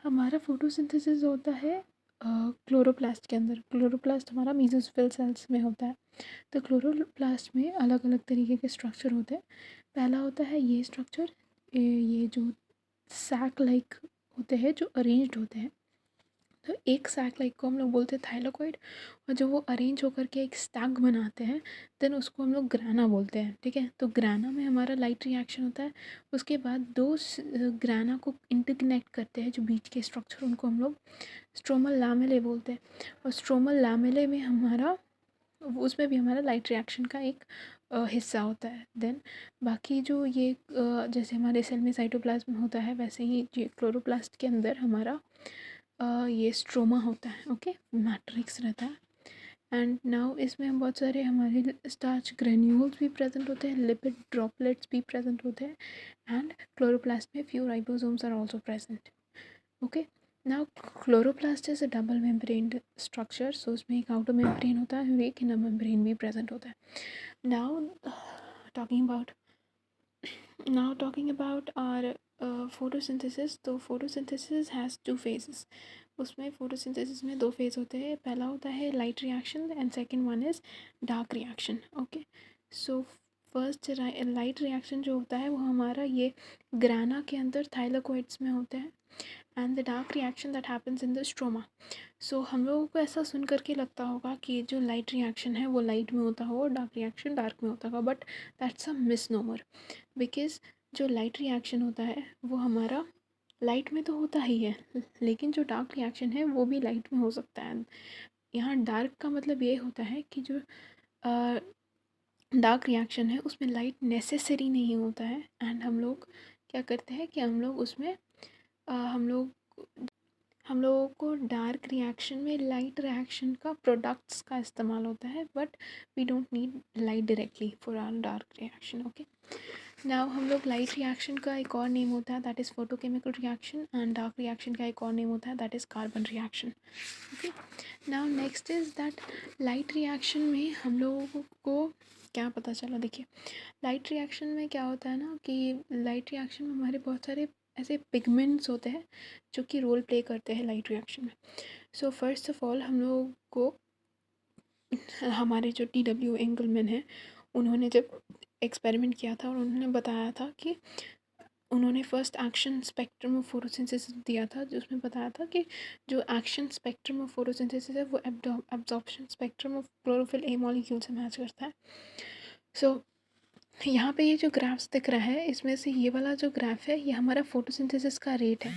हमारा फोटोसिंथेसिस होता है क्लोरोप्लास्ट के अंदर। क्लोरोप्लास्ट हमारा मेसोस्फिल सेल्स में होता है। तो क्लोरोप्लास्ट में अलग अलग तरीके के स्ट्रक्चर होते हैं। पहला होता है ये स्ट्रक्चर, ये जो सैक लाइक होते हैं, जो अरेंज्ड होते हैं। तो एक सैक लाइक को हम लोग बोलते हैं थाइलाकोइड, और जो वो अरेंज होकर के एक स्टैक बनाते हैं देन उसको हम लोग ग्राना बोलते हैं। ठीक है, तो ग्राना में हमारा लाइट रिएक्शन होता है। उसके बाद दो ग्राना को इंटरकनेक्ट करते हैं जो बीच के स्ट्रक्चर, उनको हम लोग स्ट्रोमल लैमेले बोलते हैं। और स्ट्रोमल लैमेले में हमारा, उसमें भी हमारा लाइट रिएक्शन का एक हिस्सा होता है। देन बाकी जो ये जैसे हमारे सेल में साइटोप्लाज्म होता है, वैसे ही ये क्लोरोप्लास्ट के अंदर हमारा ये स्ट्रोमा होता है। ओके, मैट्रिक्स रहता है। एंड नाउ इसमें हम बहुत सारे हमारे स्टार्च ग्रेन्यूल्स भी प्रेजेंट होते हैं, लिपिड ड्रॉपलेट्स भी प्रेजेंट होते हैं, एंड क्लोरोप्लास्ट में few ribosomes are also present. Okay, now chloroplast is a double membraned structure, so उसमें एक आउटर मेम्ब्रेन होता है और एक इनर मेम्ब्रेन भी प्रेजेंट होता है। Now talking about our photosynthesis, तो photosynthesis has two phases। उसमें photosynthesis में दो फेज होते हैं। पहला होता है light reaction and second one is dark reaction. Okay, so first light reaction जो होता है वो हमारा ये ग्राना के अंदर थाइलाकोइड्स में होता है, and the dark reaction that happens in the stroma. So हम लोगों को ऐसा सुन करके लगता होगा कि जो लाइट रिएक्शन है वो लाइट में होता होगा और डार्क रिएक्शन डार्क में होता होगा, but that's a misnomer. Because जो लाइट रिएक्शन होता है वो हमारा लाइट में तो होता ही है, लेकिन जो डार्क रिएक्शन है वो भी लाइट में हो सकता है। यहाँ डार्क का मतलब ये होता है कि जो डार्क रिएक्शन है उसमें लाइट नेसेसरी नहीं होता है, एंड हम लोग क्या करते हैं कि हम लोग उसमें हम लोगों को डार्क रिएक्शन में लाइट रिएक्शन का प्रोडक्ट्स का इस्तेमाल होता है, but we don't need light directly for our dark reaction. Okay, now हम लोग लाइट रिएक्शन का एक और नेम होता है that is photochemical reaction, and dark reaction का एक और नेम होता है that is carbon reaction. Okay, now next is that light reaction में हम लोगों को क्या पता चला। देखिए, लाइट रिएक्शन में क्या होता है ना कि लाइट रिएक्शन में हमारे बहुत सारे ऐसे पिगमेंट्स होते हैं जो कि रोल प्ले करते हैं लाइट रिएक्शन में। सो फर्स्ट ऑफ ऑल हम लोगों को हमारे जो TW एंगलमैन हैं उन्होंने जब एक्सपेरिमेंट किया था और उन्होंने बताया था कि उन्होंने first action spectrum of photosynthesis दिया था, जिसमें बताया था कि जो एक्शन स्पेक्ट्रम ऑफ फोटोसिंथेसिस है वो absorption spectrum of chlorophyll A molecule से मैच करता है। सो यहाँ पे ये जो ग्राफ्स दिख रहा है इसमें से ये वाला जो ग्राफ है ये हमारा फोटोसिंथेसिस का रेट है।